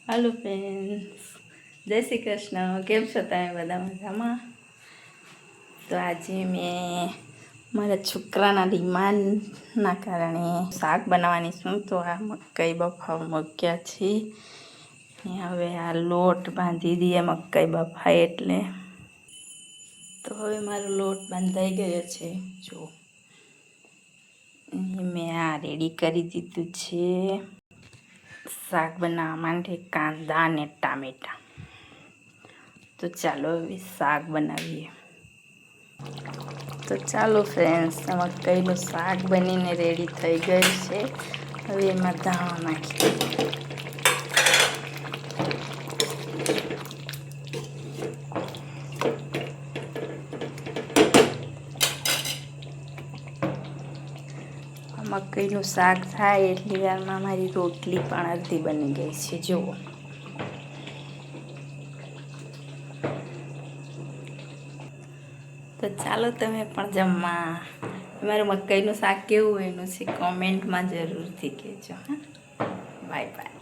હાલો friends, જય શ્રી કૃષ્ણ. કેમ છો તમે બધા મજામાં? તો આજે મેં મારા છોકરાના ડિમાન્ડના કારણે શાક બનાવવાની છું. તો આ મકાઈ બફાવા મૂક્યા છે ને હવે આ લોટ બાંધી દઈએ મકાઈ બફાય એટલે. તો હવે મારો લોટ બાંધાઈ ગયો છે. જો મેં આ રેડી કરી દીધું છે શાક બનાવવા માટે કાંદા અને ટામેટાં. તો ચાલો હવે શાક બનાવીએ. તો ચાલો ફ્રેન્ડ્સ, મકાઈનું શાક બનીને રેડી થઈ ગયું છે. હવે એમાં ધાણા નાખી દઈએ. મકાઈનું શાક થાય એટલી વારમાં મારી રોટલી પણ અડધી બની ગઈ છે. જુઓ, તો ચાલો તમે પણ જમવા. મારું મકાઈનું શાક કેવું એનું છે કોમેન્ટમાં જરૂરથી કહેજો. હા, બાય બાય.